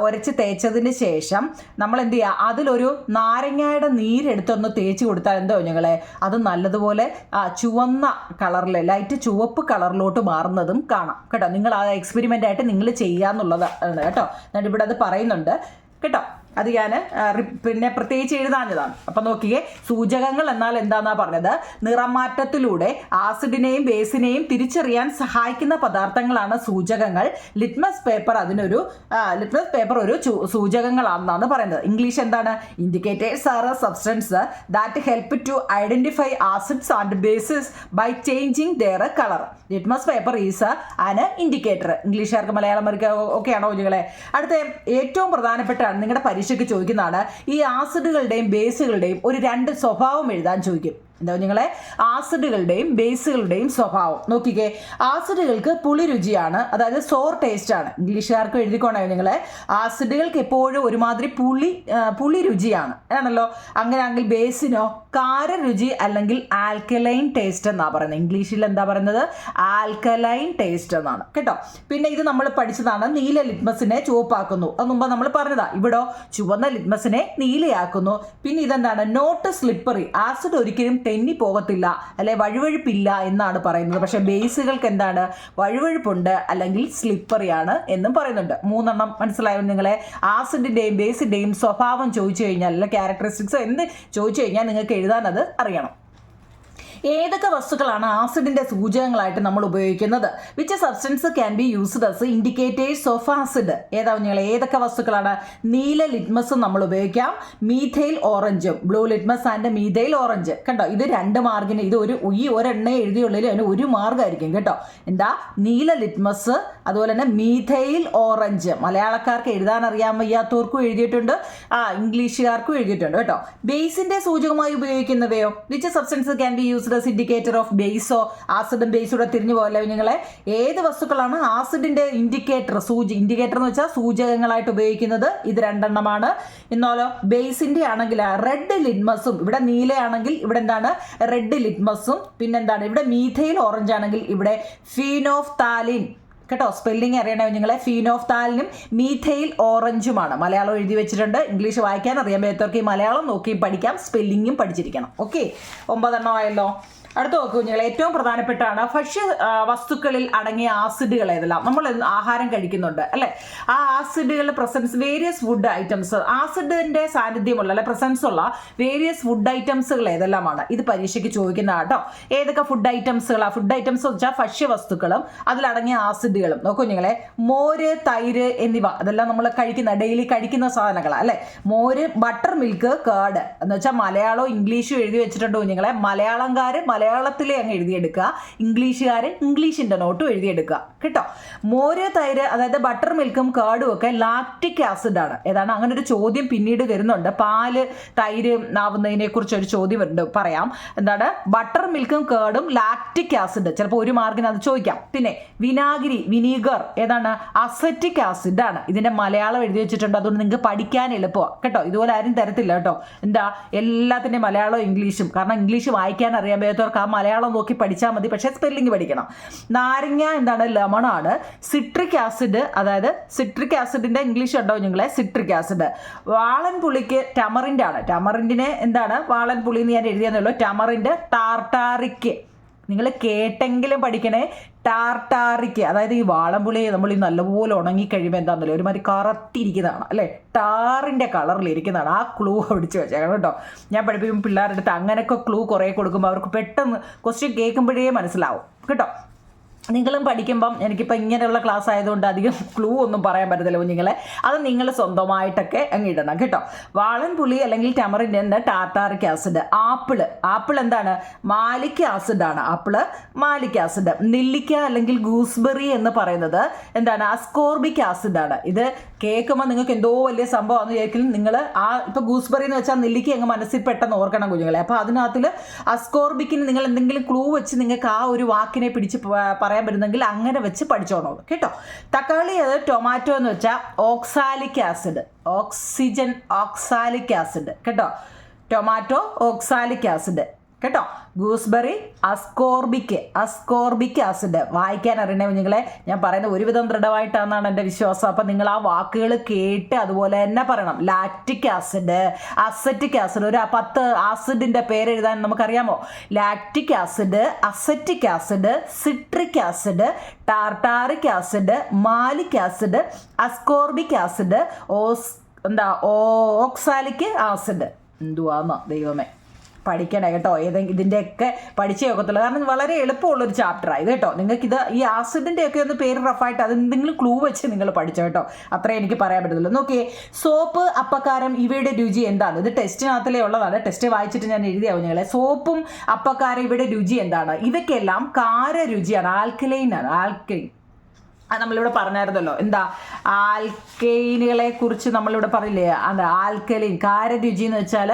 ഉരച്ച് തേച്ചതിന് ശേഷം നമ്മൾ എന്ത് ചെയ്യുക? അതിലൊരു നാരങ്ങയുടെ നീരെടുത്തൊന്ന് തേച്ച് കൊടുത്താൽ എന്തോ ഞങ്ങളെ അത് നല്ലതുപോലെ ചുവന്ന കളറിൽ, ലൈറ്റ് ചുവപ്പ് കളറിലോട്ട് മാറുന്നതും കാണാം കേട്ടോ. നിങ്ങൾ ആ എക്സ്പെരിമെൻ്റ് ആയിട്ട് നിങ്ങൾ ചെയ്യാന്നുള്ളതാണ് കേട്ടോ. എന്നിട്ട് ഇവിടെ അത് പറയുന്നുണ്ട് കേട്ടോ. അത് ഞാൻ പിന്നെ പ്രത്യേകിച്ച് എഴുതാഞ്ഞതാണ്. അപ്പം നോക്കിയേ, സൂചകങ്ങൾ എന്നാൽ എന്താന്നാ പറഞ്ഞത്? നിറമാറ്റത്തിലൂടെ ആസിഡിനെയും ബേസിനെയും തിരിച്ചറിയാൻ സഹായിക്കുന്ന പദാർത്ഥങ്ങളാണ് സൂചകങ്ങൾ. ലിറ്റ്മസ് പേപ്പർ ഒരു സൂചകങ്ങളാണെന്നാണ് പറയുന്നത്. ഇംഗ്ലീഷ് എന്താണ്? Indicators are substance that help to identify acids and bases by changing their colour. Litmus paper is an indicator. ഇംഗ്ലീഷുകാർക്ക് മലയാളമാർക്ക് ഒക്കെയാണോ കുഞ്ഞുങ്ങളെ? അടുത്ത ഏറ്റവും പ്രധാനപ്പെട്ടാണ് നിങ്ങളുടെ പരീക്ഷയ്ക്ക് ചോദിക്കുന്നതാണ്. ഈ ആസിഡുകളുടെയും ബേസുകളുടെയും ഒരു 2 സ്വഭാവം എഴുതാൻ ചോദിക്കും. എന്താ നിങ്ങളെ? ആസിഡുകളുടെയും ബേസുകളുടെയും സ്വഭാവം നോക്കിക്കേ. ആസിഡുകൾക്ക് പുളി രുചിയാണ്, അതായത് സോർ ടേസ്റ്റ് ആണ്. ഇംഗ്ലീഷുകാർക്ക് എഴുതിക്കൊണ്ടേ നിങ്ങളെ. ആസിഡുകൾക്ക് എപ്പോഴും ഒരുമാതിരി പുളി രുചിയാണ് ആണല്ലോ. അങ്ങനെയാണെങ്കിൽ ബേസിനോ കാര രുചി അല്ലെങ്കിൽ ആൽക്കലൈൻ ടേസ്റ്റ് എന്നാണ് പറയുന്നത്. ഇംഗ്ലീഷിൽ എന്താ പറയുന്നത്? ആൽക്കലൈൻ ടേസ്റ്റ് എന്നാണ് കേട്ടോ. പിന്നെ ഇത് നമ്മൾ പഠിച്ചതാണ്. നീല ലിറ്റ്മസിനെ ചുവപ്പാക്കുന്നു. അത് മുമ്പ് നമ്മൾ പറഞ്ഞതാ. ഇവിടെ ചുവന്ന ലിറ്റ്മസിനെ നീലയാക്കുന്നു. പിന്നെ ഇതെന്താണ്? Not slippery. ആസിഡ് ഒരിക്കലും തെന്നി പോകത്തില്ല, അല്ലെ വഴുവഴുപ്പില്ല എന്നാണ് പറയുന്നത്. പക്ഷെ ബേസുകൾക്ക് എന്താണ്? വഴുവഴുപ്പുണ്ട് അല്ലെങ്കിൽ സ്ലിപ്പറിയാണ് എന്നും പറയുന്നുണ്ട്. 3 എണ്ണം മനസ്സിലായോ നിങ്ങളെ? ആസിഡിന്റെയും ബേസിന്റെയും സ്വഭാവം ചോദിച്ചു കഴിഞ്ഞാൽ, അല്ല ക്യാരക്ടറിസ്റ്റിക്സ് എന്ത് ചോദിച്ചു കഴിഞ്ഞാൽ നിങ്ങൾക്ക് എഴുതാൻ അത് അറിയണം. ഏതൊക്കെ വസ്തുക്കളാണ് ആസിഡിന്റെ സൂചകങ്ങളായിട്ട് നമ്മൾ ഉപയോഗിക്കുന്നത്? Which substance can be used as indicators of acid? ഏതാ നിങ്ങൾ ഏതൊക്കെ വസ്തുക്കളാണ്? നീല ലിറ്റ്മസും നമ്മൾ ഉപയോഗിക്കാം, മീഥൈൽ ഓറഞ്ചും, blue litmus and methyl orange. കണ്ടോ, ഇത് 2 മാർക്കിന്, ഇത് ഒരെണ്ണ എഴുതിയുള്ളിൽ അതിന് 1 മാർക്കായിരിക്കും കേട്ടോ. എന്താ? നീല ലിറ്റ്മസ്, അതുപോലെ തന്നെ മീഥൈൽ ഓറഞ്ച്. മലയാളക്കാർക്ക് എഴുതാൻ അറിയാൻ വയ്യാത്തവർക്കും എഴുതിയിട്ടുണ്ട്, ഇംഗ്ലീഷുകാർക്കും എഴുതിയിട്ടുണ്ട് കേട്ടോ. ബേസിന്റെ സൂചകമായി ഉപയോഗിക്കുന്നവയോ? Which substance can be used as indicator of ബേസോ? ആസിഡും ബേസൂടെ തിരിഞ്ഞു പോലെ നിങ്ങളെ ഏത് വസ്തുക്കളാണ് ആസിഡിന്റെ ഇൻഡിക്കേറ്റർ എന്ന് വെച്ചാൽ സൂചകങ്ങളായിട്ട് ഉപയോഗിക്കുന്നത്? ഇത് 2 എണ്ണമാണ്. എന്നാലോ ബേസിന്റെ ആണെങ്കിൽ റെഡ് ലിറ്റ്മസും, ഇവിടെ നീലയാണെങ്കിൽ ഇവിടെ എന്താണ്? റെഡ് ലിറ്റ്മസും. പിന്നെന്താണ്? ഇവിടെ മീഥൈൽ ഓറഞ്ച് ആണെങ്കിൽ ഇവിടെ ഫീനോഫ്താലിൻ. കേട്ടോ, സ്പെല്ലിംഗ് അറിയണേ നിങ്ങളെ. ഫീനോഫ്താലിനും മീഥൈൽ ഓറഞ്ചുമാണ്. മലയാളം എഴുതി വെച്ചിട്ടുണ്ട്. ഇംഗ്ലീഷ് വായിക്കാൻ അറിയാൻ പറ്റാത്തവർക്ക് ഈ മലയാളം നോക്കിയും പഠിക്കാം, സ്പെല്ലിങ്ങും പഠിച്ചിരിക്കണം. ഓക്കെ, 9 എണ്ണമായല്ലോ. അടുത്ത നോക്കൂ കുഞ്ഞുങ്ങൾ, ഏറ്റവും പ്രധാനപ്പെട്ടാണ് ഭക്ഷ്യ വസ്തുക്കളിൽ അടങ്ങിയ ആസിഡുകൾ ഏതെല്ലാം? നമ്മൾ ആഹാരം കഴിക്കുന്നുണ്ട് അല്ലെ, ആ ആസിഡുകളുടെ പ്രസൻസ്, വേരിയസ് ഫുഡ് ഐറ്റംസ്, ആസിഡിന്റെ സാന്നിധ്യമുള്ള അല്ലെ പ്രസൻസ് ഉള്ള വേരിയസ് ഫുഡ് ഐറ്റംസുകൾ ഏതെല്ലാമാണ്? ഇത് പരീക്ഷയ്ക്ക് ചോദിക്കുന്ന കേട്ടോ. ഏതൊക്കെ ഫുഡ് ഐറ്റംസുകളാണ്? ഫുഡ് ഐറ്റംസ് എന്ന് വെച്ചാൽ ഭക്ഷ്യവസ്തുക്കളും അതിലടങ്ങിയ ആസിഡുകളും. നോക്കൂ കുഞ്ഞുങ്ങളെ, മോര്, തൈര് എന്നിവ, അതെല്ലാം നമ്മൾ ഡെയിലി കഴിക്കുന്ന സാധനങ്ങളാണ് അല്ലെ. മോര്, ബട്ടർ മിൽക്ക്, കേർഡ് എന്ന് വെച്ചാൽ മലയാളവും ഇംഗ്ലീഷും എഴുതി വെച്ചിട്ടുണ്ട് കുഞ്ഞുങ്ങളെ. മലയാളംകാര് മലയാളത്തിലെ അങ്ങ് എഴുതിയെടുക്കുക, ഇംഗ്ലീഷുകാരൻ ഇംഗ്ലീഷിന്റെ നോട്ടും എഴുതിയെടുക്കുക കേട്ടോ. മോര്, തൈര്, അതായത് ബട്ടർ മിൽക്കും കേർഡും ഒക്കെ ലാക്റ്റിക് ആസിഡ് ആണ്. ഏതാണ്? അങ്ങനെ ഒരു ചോദ്യം പിന്നീട് വരുന്നുണ്ട്. പാല്, തൈര് ആവുന്നതിനെ കുറിച്ച് ഒരു ചോദ്യം പറയാം. എന്താണ്? ബട്ടർ മിൽക്കും കേർഡും ലാക്റ്റിക് ആസിഡ്. ചിലപ്പോൾ 1 മാർക്കിന് അത് ചോദിക്കാം. പിന്നെ വിനീഗർ ഏതാണ്? അസറ്റിക് ആസിഡ് ആണ്. ഇതിന്റെ മലയാളം എഴുതി വെച്ചിട്ടുണ്ട്, അതുകൊണ്ട് നിങ്ങൾക്ക് പഠിക്കാൻ എളുപ്പമാണ് കേട്ടോ. ഇതുപോലെ ആരും തരത്തില്ല കേട്ടോ. എന്താ? എല്ലാത്തിൻ്റെ മലയാളവും ഇംഗ്ലീഷും. കാരണം ഇംഗ്ലീഷ് വായിക്കാൻ അറിയാൻ പറ്റാത്തവർക്ക് ആ മലയാളം നോക്കി പഠിച്ചാൽ മതി, പക്ഷേ സ്പെല്ലിംഗ് പഠിക്കണം. നാരങ്ങ എന്താണ്? ലെമൺ ആണ്. സിട്രിക് ആസിഡ്, അതായത് സിട്രിക് ആസിഡിന്റെ ഇംഗ്ലീഷ് ഉണ്ടോ നിങ്ങളെ? Citric acid. വാളൻപുളിക്ക് ടമറിൻഡ് ആണ്. ടമറിൻഡിനെ എന്താണ്? വാളൻപുളി എന്ന് ഞാൻ എഴുതിയെന്നുള്ളൂ. ടമറിൻഡ്. ടാർട്ടാറിക്ക് നിങ്ങൾ കേട്ടെങ്കിലും പഠിക്കണേ. ടാർട്ടാറിക്ക്, അതായത് ഈ വാളംപുളി നമ്മൾ ഈ നല്ലപോലെ ഉണങ്ങി കഴിയുമ്പോൾ എന്താണെന്നല്ലോ ഒരുമാതിരി കറത്തിരിക്കുന്നതാണ് അല്ലേ, ടാറിൻ്റെ കളറിലിരിക്കുന്നതാണ്. ആ ക്ലൂ പിടിച്ച് വെച്ചേക്കണം കേട്ടോ. ഞാൻ പഠിപ്പിക്കുമ്പോൾ പിള്ളേരുടെ അടുത്ത് അങ്ങനെയൊക്കെ ക്ലൂ കുറേ കൊടുക്കുമ്പോൾ അവർക്ക് പെട്ടെന്ന് ക്വസ്റ്റ്യൻ കേൾക്കുമ്പോഴേ മനസ്സിലാവും കേട്ടോ. നിങ്ങളും പഠിക്കുമ്പം, എനിക്കിപ്പോൾ ഇങ്ങനെയുള്ള ക്ലാസ് ആയതുകൊണ്ട് അധികം ക്ലൂ ഒന്നും പറയാൻ പറ്റത്തില്ല കുഞ്ഞുങ്ങളെ, അത് നിങ്ങൾ സ്വന്തമായിട്ടൊക്കെ അങ്ങ് ഇടണം കേട്ടോ. വാളൻപുളി അല്ലെങ്കിൽ ടമറിൻ്റെ ടാർട്ടാറിക് ആസിഡ്. ആപ്പിൾ എന്താണ്? മാലിക് ആസിഡാണ്. Apple malic acid. നെല്ലിക്ക അല്ലെങ്കിൽ ഗൂസ്ബെറി എന്ന് പറയുന്നത് എന്താണ്? അസ്കോർബിക് ആസിഡാണ്. ഇത് കേൾക്കുമ്പോൾ നിങ്ങൾക്ക് എന്തോ വലിയ സംഭവമാണെന്ന് വിചാരിക്കും നിങ്ങൾ. ഇപ്പോൾ ഗൂസ്ബെറി എന്ന് വെച്ചാൽ നെല്ലിക്ക അങ്ങ് മനസ്സിൽ പെട്ടെന്ന് ഓർക്കണം കുഞ്ഞുങ്ങളെ. അപ്പോൾ അതിനകത്തിൽ അസ്കോർബിക്കിന് നിങ്ങൾ എന്തെങ്കിലും ക്ലൂ വെച്ച് നിങ്ങൾക്ക് ആ ഒരു വാക്കിനെ പിടിച്ച് പറയാൻ പറ്റുന്നെങ്കിൽ അങ്ങനെ വെച്ച് പഠിച്ചോണോ കേട്ടോ. തക്കാളി, അത് ടൊമാറ്റോ എന്ന് വെച്ചാൽ oxalic acid, oxygen oxalic acid കേട്ടോ. ടൊമാറ്റോ ഓക്സാലിക് ആസിഡ് കേട്ടോ. Gooseberry ascorbic acid. വായിക്കാൻ അറിയണേ കുഞ്ഞുങ്ങളെ. ഞാൻ പറയുന്നത് ഒരുവിധം ദൃഢമായിട്ടാണെന്നാണ് എൻ്റെ വിശ്വാസം. അപ്പം നിങ്ങൾ ആ വാക്കുകൾ കേട്ട് അതുപോലെ തന്നെ പറയണം. Lactic acid, acetic acid. ഒരു 10 ആസിഡിൻ്റെ പേരെഴുതാൻ നമുക്കറിയാമോ? Lactic acid, acetic acid, citric acid, tartaric acid, malic acid, ascorbic acid, oxalic acid. എന്തുവാന്നോ ദൈവമേ, പഠിക്കണേ കേട്ടോ. ഇതിൻ്റെയൊക്കെ പഠിച്ചേ ഒക്കത്തുള്ളൂ. കാരണം വളരെ എളുപ്പമുള്ളൊരു ചാപ്റ്ററാണ് ഇത് കേട്ടോ. നിങ്ങൾക്കിത് ഈ ആസിഡിൻ്റെയൊക്കെ ഒന്ന് പേര് റഫായിട്ട് അതെന്തെങ്കിലും ക്ലൂ വെച്ച് നിങ്ങൾ പഠിച്ചോ കേട്ടോ. അത്രേ എനിക്ക് പറയാൻ പറ്റത്തുള്ളൂ. നോക്കിയേ, സോപ്പ്, അപ്പക്കാരം ഇവയുടെ രുചി എന്താണ്? ഇത് ടെസ്റ്റിനകത്തിലേ ഉള്ളതാണ്. ടെസ്റ്റ് വായിച്ചിട്ട് ഞാൻ എഴുതിയാവും നിങ്ങളെ. സോപ്പും അപ്പക്കാരം ഇവയുടെ രുചി എന്താണ്? ഇവയ്ക്കെല്ലാം കാരരുചിയാണ്. ആൽക്കലൈനാണ്. ആൽക്കലൈൻ നമ്മളിവിടെ പറഞ്ഞായിരുന്നല്ലോ. എന്താ? ആൽക്കൈനുകളെ കുറിച്ച് നമ്മളിവിടെ പറയില്ലേ? എന്താ? ആൽക്കലൈൻ. കാരരുചി എന്ന് വെച്ചാൽ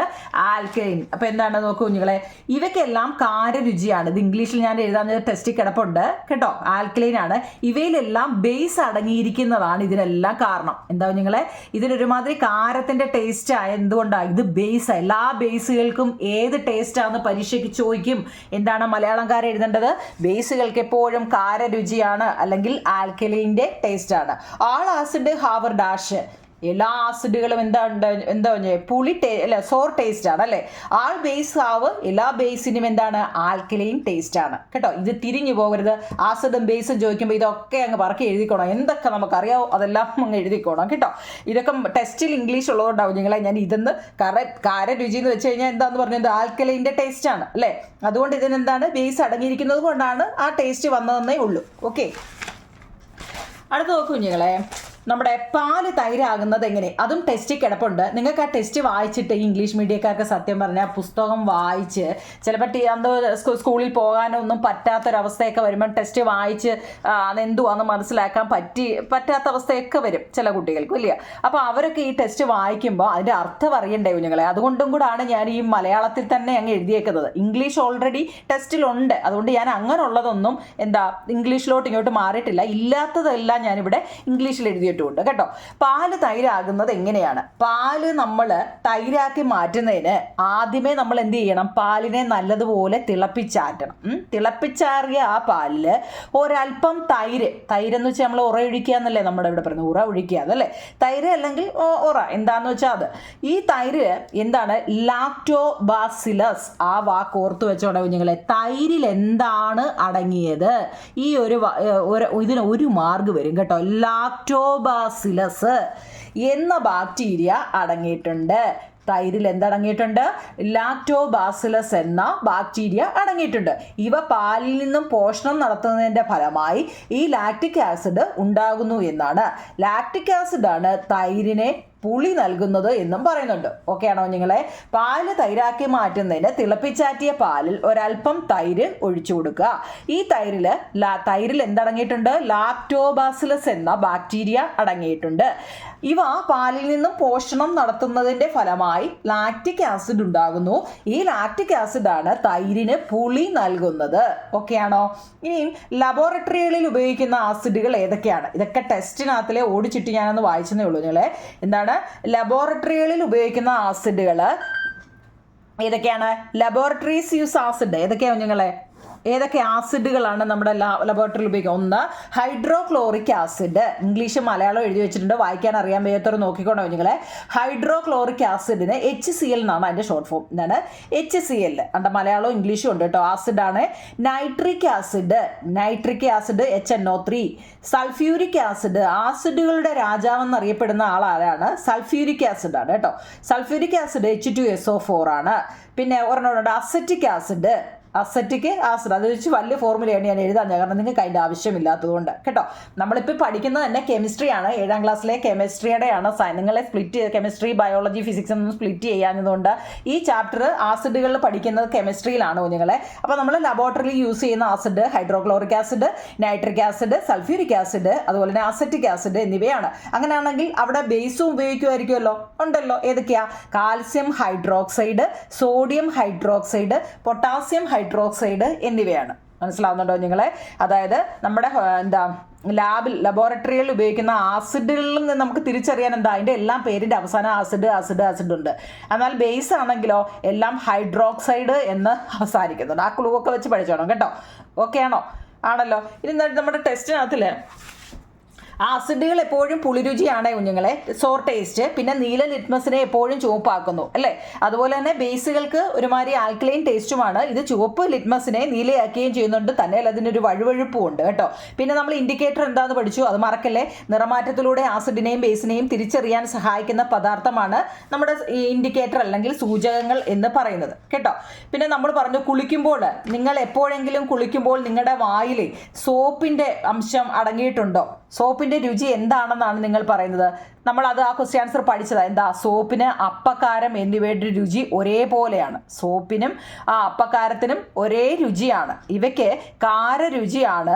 ആൽക്കലൈൻ. അപ്പം എന്താണ് നോക്കൂ കുഞ്ഞുങ്ങളെ, ഇവയ്ക്കെല്ലാം കാരരുചിയാണ്. ഇത് ഇംഗ്ലീഷിൽ ഞാൻ എഴുതാൻ ടെസ്റ്റിൽ കിടപ്പുണ്ട് കേട്ടോ. ആൽക്കലൈൻ ആണ്. ഇവയിലെല്ലാം ബേസ് അടങ്ങിയിരിക്കുന്നതാണ് ഇതിനെല്ലാം കാരണം. എന്താ കുഞ്ഞുങ്ങളെ? ഇതിനൊരുമാതിരി കാരത്തിൻ്റെ ടേസ്റ്റ് എന്തുകൊണ്ടാണ്? ഇത് ബേസ്. എല്ലാ ബേസുകൾക്കും ഏത് ടേസ്റ്റാണെന്ന് പരീക്ഷയ്ക്ക് ചോദിക്കും. എന്താണ് മലയാളംകാരെ എഴുതേണ്ടത്? ബേസുകൾക്ക് എപ്പോഴും കാരരുചിയാണ് അല്ലെങ്കിൽ ആൽക്കലൈൻ്റെ ടേസ്റ്റ് ആണ്. ആൾ ആസിഡ് ഹാവർ ഡാഷ്. എല്ലാ ആസിഡുകളും എന്താ പുളി അല്ലെ സോർ ടേസ്റ്റ് ആണ് അല്ലേ. ആൾ ബേസ് ആവ് എല്ലാ ബേസിനും എന്താണ് ആൽക്കലൈൻ ടേസ്റ്റ് ആണ് കേട്ടോ. ഇത് തിരിഞ്ഞു പോകരുത്. ആസിഡും ബേസും ചോദിക്കുമ്പോൾ ഇതൊക്കെ അങ്ങ് പറക്കി എഴുതിക്കോണം. എന്തൊക്കെ നമുക്കറിയാവോ അതെല്ലാം അങ്ങ് എഴുതിക്കോണം കേട്ടോ. ഇതൊക്കെ ടെസ്റ്റിൽ ഇംഗ്ലീഷ് ഉള്ളതുകൊണ്ടാവും നിങ്ങളെ ഞാൻ ഇതെന്ന് കാരരുചി എന്ന് വെച്ച് കഴിഞ്ഞാൽ എന്താന്ന് പറഞ്ഞത് ആൽക്കലൈൻ്റെ ടേസ്റ്റ് ആണ് അല്ലേ. അതുകൊണ്ട് ഇതിനെന്താണ് ബേസ് അടങ്ങിയിരിക്കുന്നത് കൊണ്ടാണ് ആ ടേസ്റ്റ് വന്നതെന്നേ ഉള്ളൂ. ഓക്കെ, അടുത്ത് നോക്കൂ കുഞ്ഞുങ്ങളെ, നമ്മുടെ പാല് തൈരാകുന്നത് എങ്ങനെ, അതും ടെസ്റ്റ് കിടപ്പുണ്ട്. നിങ്ങൾക്ക് ആ ടെസ്റ്റ് വായിച്ചിട്ട് ഇംഗ്ലീഷ് മീഡിയക്കാർക്ക് സത്യം പറഞ്ഞാൽ പുസ്തകം വായിച്ച് ചിലപ്പോൾ സ്കൂളിൽ പോകാനൊന്നും പറ്റാത്തൊരവസ്ഥയൊക്കെ വരുമ്പോൾ ടെസ്റ്റ് വായിച്ച് അതെന്തുവാന്ന് മനസ്സിലാക്കാൻ പറ്റാത്ത അവസ്ഥയൊക്കെ വരും ചില കുട്ടികൾക്ക് ഇല്ല. അപ്പോൾ അവരൊക്കെ ഈ ടെസ്റ്റ് വായിക്കുമ്പോൾ അതിൻ്റെ അർത്ഥം അറിയണ്ടേ കുഞ്ഞുങ്ങളെ. അതുകൊണ്ടും കൂടാണ് ഞാൻ ഈ മലയാളത്തിൽ തന്നെ അങ്ങ് എഴുതിയേക്കുന്നത്. ഇംഗ്ലീഷ് ഓൾറെഡി ടെസ്റ്റിലുണ്ട്, അതുകൊണ്ട് ഞാൻ അങ്ങനെയുള്ളതൊന്നും ഇംഗ്ലീഷിലോട്ട് ഇങ്ങോട്ട് മാറിയിട്ടില്ല. ഇല്ലാത്തതെല്ലാം ഞാനിവിടെ ഇംഗ്ലീഷിൽ എഴുതിയിട്ടുണ്ട് കേട്ടോ. പാല് തൈരാകുന്നത് എങ്ങനെയാണ്? പാല് നമ്മൾ തൈരാക്കി മാറ്റുന്നതിന് ആദ്യമേ നമ്മൾ എന്ത് ചെയ്യണം? പാലിനെ നല്ലതുപോലെ തിളപ്പിച്ചാറ്റണം. തിളപ്പിച്ചാറിയ ആ പാലില് ഒരല്പം തൈരെന്ന് വെച്ചാൽ നമ്മൾ ഉറ ഒഴിക്കുക എന്നല്ലേ നമ്മുടെ ഇവിടെ പറയുന്നത്, ഉറ ഒഴിക്കുക അതല്ലേ. തൈര് അല്ലെങ്കിൽ ഉറ എന്താന്ന് വെച്ചാൽ അത്. ഈ തൈര് എന്താണ്? ലാക്ടോബാസിലസ്. ആ വാക്ക് ഓർത്ത് വെച്ചോടെ കുഞ്ഞുങ്ങളെ. തൈരിൽ എന്താണ് അടങ്ങിയത്? ഈ ഇതിന് ഒരു മാർക്ക് വരും കേട്ടോ. ലാക്ടോബാസിലസ് എന്ന ബാക്ടീരിയ അടങ്ങിയിട്ടുണ്ട്. തൈരിൽ എന്തടങ്ങിയിട്ടുണ്ട്? ലാക്ടോബാസിലസ് എന്ന ബാക്ടീരിയ അടങ്ങിയിട്ടുണ്ട്. ഇവ പാലിൽ നിന്നും പോഷണം നടത്തുന്നതിൻ്റെ ഫലമായി ഈ ലാക്റ്റിക് ആസിഡ് ഉണ്ടാകുന്നു എന്നാണ്. ലാക്റ്റിക് ആസിഡാണ് തൈരിനെ പുളി നൽകുന്നത് എന്നും പറയുന്നുണ്ട്. ഓക്കെ ആണോ നിങ്ങളെ? പാല് തൈരാക്കി മാറ്റുന്നതിന് തിളപ്പിച്ചാറ്റിയ പാലിൽ ഒരല്പം തൈര് ഒഴിച്ചു കൊടുക്കുക. ഈ തൈരിൽ എന്തടങ്ങിയിട്ടുണ്ട്? ലാക്ടോബാസിലസ് എന്ന ബാക്ടീരിയ അടങ്ങിയിട്ടുണ്ട്. ഇവ പാലിൽ നിന്നും പോഷണം നടത്തുന്നതിൻ്റെ ഫലമായി ലാക്റ്റിക് ആസിഡ് ഉണ്ടാകുന്നു. ഈ ലാക്റ്റിക് ആസിഡാണ് തൈരിന് പുളി നൽകുന്നത്. ഓക്കെ ആണോ? ഇനിയും ലബോറട്ടറികളിൽ ഉപയോഗിക്കുന്ന ആസിഡുകൾ ഏതൊക്കെയാണ്? ഇതൊക്കെ ടെസ്റ്റിനകത്തിലെ ഓടിച്ചിട്ട് ഞാനൊന്ന് വായിച്ചതേ ഉള്ളൂ നിങ്ങളെ. എന്താണ് ലബോറട്ടറികളിൽ ഉപയോഗിക്കുന്ന ആസിഡുകൾ ഏതൊക്കെയാണ്? ലബോറട്ടറീസ് യൂസ് ആസിഡ് ഏതൊക്കെയാണ് കുഞ്ഞുങ്ങളെ? ഏതൊക്കെ ആസിഡുകളാണ് നമ്മുടെ ലബോറട്ടറിയിൽ ഉപയോഗിക്കുക? ഒന്ന് ഹൈഡ്രോക്ലോറിക് ആസിഡ്. ഇംഗ്ലീഷ് മലയാളം എഴുതി വെച്ചിട്ടുണ്ട്, വായിക്കാൻ അറിയാൻ വയ്യാത്തവർ നോക്കിക്കോണോ കുഞ്ഞുങ്ങളെ. ഹൈഡ്രോക്ലോറിക് ആസിഡിന് HCl എന്നാണ് അതിൻ്റെ ഷോർട്ട് ഫോം. എന്താണ് HCl? മലയാളവും ഇംഗ്ലീഷും ഉണ്ട് കേട്ടോ. ആസിഡാണ്. Nitric acid HNO3. Sulphuric acid, ആസിഡുകളുടെ രാജാവെന്നറിയപ്പെടുന്ന ആളാരാണ്? സൾഫ്യൂരിക് ആസിഡ് ആണ് കേട്ടോ. സൾഫ്യൂരിക് ആസിഡ് H2SO4 ആണ്. പിന്നെ ഒരെണ്ണമുണ്ട് അസറ്റിക് ആസിഡ്. അത് വെച്ച് വലിയ ഫോർമുലയാണ് ഞാൻ എഴുതാൻ, കാരണം നിങ്ങൾക്ക് അതിൻ്റെ ആവശ്യമില്ലാത്തതുകൊണ്ട് കേട്ടോ. നമ്മളിപ്പോൾ പഠിക്കുന്നത് തന്നെ കെമിസ്ട്രിയാണ്. 7ാം ക്ലാസ്സിലെ കെമിസ്ട്രിയുടെയാണ്. നിങ്ങളെ കെമിസ്ട്രി ബയോളജി ഫിസിക്സ് ഒന്നും സ്പ്ലിറ്റ് ചെയ്യാഞ്ഞതുകൊണ്ട് ഈ ചാപ്റ്റർ ആസിഡുകളിൽ പഠിക്കുന്നത് കെമിസ്ട്രിയിലാണ് കുഞ്ഞുങ്ങളെ. അപ്പോൾ നമ്മൾ ലബോറട്ടറിയിൽ യൂസ് ചെയ്യുന്ന acid hydrochloric acid, nitric acid, sulphuric acid, അതുപോലെ തന്നെ അസറ്റിക് ആസിഡ് എന്നിവയാണ്. അങ്ങനെയാണെങ്കിൽ അവിടെ ബേസും ഉപയോഗിക്കുമായിരിക്കുമല്ലോ. ഉണ്ടല്ലോ. ഏതൊക്കെയാ? Calcium hydroxide, sodium hydroxide, potassium hydroxide എന്നിവയാണ്. മനസ്സിലാവുന്നുണ്ടോ നിങ്ങളെ? അതായത് നമ്മുടെ ലബോറട്ടറികളിൽ ഉപയോഗിക്കുന്ന ആസിഡുകളിൽ നിന്ന് നമുക്ക് തിരിച്ചറിയാൻ അതിൻ്റെ എല്ലാം പേരിൻ്റെ അവസാനം ആസിഡ് ഉണ്ട്. എന്നാൽ ബേസ് ആണെങ്കിലോ എല്ലാം ഹൈഡ്രോക്സൈഡ് എന്ന് അവസാനിക്കുന്നുണ്ട്. ആ ക്ലൂ ഒക്കെ വെച്ച് പഠിച്ചോണം കേട്ടോ. ഓക്കെ ആണല്ലോ. ഇനി നമ്മുടെ ടെസ്റ്റിനകത്തിൽ ആസിഡുകൾ എപ്പോഴും പുളിരുചിയാണ് കുഞ്ഞുങ്ങളെ, സോർ ടേസ്റ്റ്. പിന്നെ നീല ലിറ്റ്മസിനെ എപ്പോഴും ചുവപ്പാക്കുന്നു അല്ലേ. അതുപോലെ തന്നെ ബേസുകൾക്ക് ഒരുമാതിരി ആൽക്കലൈൻ ടേസ്റ്റുമാണ്. ഇത് ചുവപ്പ് ലിറ്റ്മസിനെ നീലയാക്കുകയും ചെയ്യുന്നുണ്ട്. തന്നെ അതിനൊരു വഴുവഴുപ്പും ഉണ്ട് കേട്ടോ. പിന്നെ നമ്മൾ ഇൻഡിക്കേറ്റർ എന്താണെന്ന് പഠിച്ചു, അത് മറക്കല്ലേ. നിറമാറ്റത്തിലൂടെ ആസിഡിനെയും ബേസിനെയും തിരിച്ചറിയാൻ സഹായിക്കുന്ന പദാർത്ഥമാണ് നമ്മുടെ ഇൻഡിക്കേറ്റർ അല്ലെങ്കിൽ സൂചകങ്ങൾ എന്ന് പറയുന്നത് കേട്ടോ. പിന്നെ നമ്മൾ പറഞ്ഞു നിങ്ങൾ എപ്പോഴെങ്കിലും കുളിക്കുമ്പോൾ നിങ്ങളുടെ വായിൽ സോപ്പിൻ്റെ അംശം അടങ്ങിയിട്ടുണ്ടോ? സോപ്പിൻ്റെ രുചി എന്താണെന്നാണ് നിങ്ങൾ പറയുന്നത്? നമ്മളത് ആ ക്വസ്റ്റ്യൻ ആൻസർ പഠിച്ചതാണ്. എന്താ? സോപ്പിന്, അപ്പക്കാരം എന്നിവയുടെ രുചി ഒരേപോലെയാണ്. സോപ്പിനും ആ അപ്പക്കാരത്തിനും ഒരേ രുചിയാണ്. ഇവയ്ക്ക് കാരരുചിയാണ്.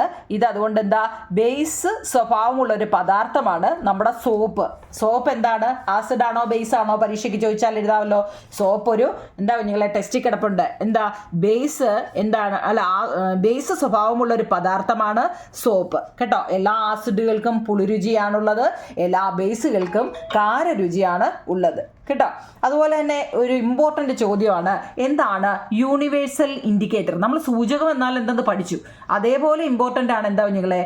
അതുകൊണ്ട് എന്താ? ബേസ് സ്വഭാവമുള്ളൊരു പദാർത്ഥമാണ് നമ്മുടെ സോപ്പ് എന്താണ്? ആസിഡാണോ ബേസ് ആണോ? പരീക്ഷയ്ക്ക് ചോദിച്ചാൽ എഴുതാമല്ലോ. സോപ്പ് ഒരു നിങ്ങളെ ടെസ്റ്റിൽ കിടപ്പുണ്ട്. ബേസ് എന്താണ്? ബേസ് സ്വഭാവമുള്ള ഒരു പദാർത്ഥമാണ് സോപ്പ് കേട്ടോ. എല്ലാ ആസിഡുകൾക്കും പുളിരുചിയാണുള്ളത്, എല്ലാ ബേസുകൾക്കും കാരരുചിയാണ് ഉള്ളത്. കേട്ടോ. അതുപോലെ തന്നെ ഒരു ഇമ്പോർട്ടൻ്റ് ചോദ്യമാണ്, എന്താണ് യൂണിവേഴ്സൽ ഇൻഡിക്കേറ്റർ? നമ്മൾ സൂചകം എന്നാൽ എന്തെന്ന് പഠിച്ചു, അതേപോലെ ഇമ്പോർട്ടൻ്റ് ആണ് എന്താ കുഞ്ഞുങ്ങളെ,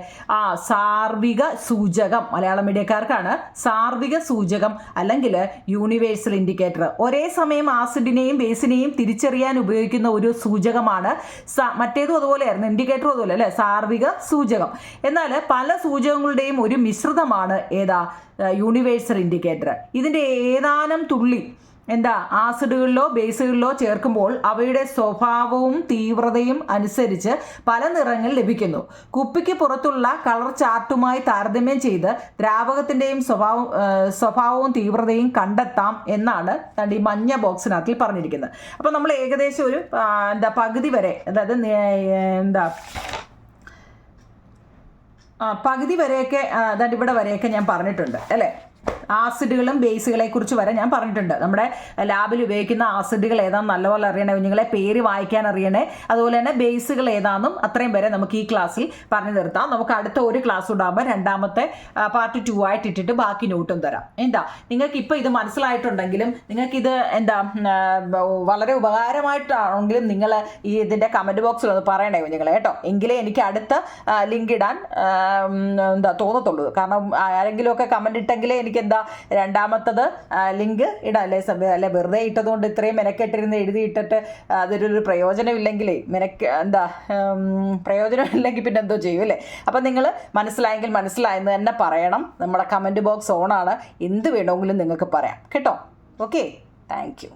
സാർവിക സൂചകം. മലയാളം മീഡിയക്കാർക്കാണ് സാർവിക സൂചകം അല്ലെങ്കിൽ യൂണിവേഴ്സൽ ഇൻഡിക്കേറ്റർ. ഒരേ സമയം ആസിഡിനെയും ബേസിനെയും തിരിച്ചറിയാൻ ഉപയോഗിക്കുന്ന ഒരു സൂചകമാണ്. മറ്റേതും അതുപോലെയായിരുന്നു, ഇൻഡിക്കേറ്ററും അതുപോലെ അല്ലേ, സാർവിക സൂചകം. എന്നാൽ പല സൂചകങ്ങളുടെയും ഒരു മിശ്രിതമാണ് ഏതാ യൂണിവേഴ്സൽ ഇൻഡിക്കേറ്റർ. ഇതിൻ്റെ ഏതാനും തുള്ളി ആസിഡുകളിലോ ബേസുകളിലോ ചേർക്കുമ്പോൾ അവയുടെ സ്വഭാവവും തീവ്രതയും അനുസരിച്ച് പല നിറങ്ങൾ ലഭിക്കുന്നു. കുപ്പിക്ക് പുറത്തുള്ള കളർ ചാർട്ടുമായി താരതമ്യം ചെയ്ത് ദ്രാവകത്തിൻ്റെയും സ്വഭാവവും തീവ്രതയും കണ്ടെത്താം എന്നാണ് ഈ മഞ്ഞ ബോക്സിനകത്തിൽ പറഞ്ഞിരിക്കുന്നത്. അപ്പോൾ നമ്മൾ ഏകദേശം ഒരു പകുതി വരെ, അതായത് പകുതി വരെയൊക്കെ, അതായത് ഇവിടെ വരെയൊക്കെ ഞാൻ പറഞ്ഞിട്ടുണ്ട് അല്ലേ. ആസിഡുകളും ബേസുകളെ കുറിച്ച് വരെ ഞാൻ പറഞ്ഞിട്ടുണ്ട്. നമ്മുടെ ലാബിൽ ഉപയോഗിക്കുന്ന ആസിഡുകൾ ഏതാണെന്ന് നല്ലപോലെ അറിയണേ കുഞ്ഞുങ്ങളെ, പേര് വായിക്കാൻ അറിയണേ. അതുപോലെ തന്നെ ബേസുകൾ ഏതാണെന്നും അത്രയും വരെ നമുക്ക് ഈ ക്ലാസ്സിൽ പറഞ്ഞു നിർത്താം. നമുക്ക് അടുത്ത ഒരു ക്ലാസ് ഉണ്ടാകുമ്പോൾ രണ്ടാമത്തെ പാർട്ട് 2 ആയിട്ട് ഇട്ടിട്ട് ബാക്കി നോട്ടും തരാം. നിങ്ങൾക്ക് ഇപ്പോൾ ഇത് മനസ്സിലായിട്ടുണ്ടെങ്കിലും നിങ്ങൾക്കിത് വളരെ ഉപകാരമായിട്ടാണെങ്കിലും നിങ്ങൾ ഈ ഇതിൻ്റെ കമൻറ്റ് ബോക്സിൽ ഒന്ന് പറയണേ കുഞ്ഞുങ്ങളെ കേട്ടോ. എങ്കിലേ എനിക്ക് അടുത്ത ലിങ്ക് ഇടാൻ തോന്നത്തുള്ളൂ. കാരണം ആരെങ്കിലുമൊക്കെ കമൻറ്റ് ഇട്ടെങ്കിലേ എനിക്ക് രണ്ടാമത്തത് ലിങ്ക് ഇടാം അല്ലേ. വെറുതെ ഇട്ടതുകൊണ്ട് ഇത്രയും മെനക്കെട്ടിരുന്ന് എഴുതിയിട്ടിട്ട് അതൊരു പ്രയോജനമില്ലെങ്കിലേ പ്രയോജനമില്ലെങ്കിൽ പിന്നെ എന്തോ ചെയ്യും അല്ലേ. അപ്പം നിങ്ങൾ മനസ്സിലായെങ്കിൽ മനസ്സിലായെന്ന് തന്നെ പറയണം. നമ്മുടെ കമൻറ്റ് ബോക്സ് ഓണാണ്, എന്ത് വേണമെങ്കിലും നിങ്ങൾക്ക് പറയാം കേട്ടോ. Okay, thank you.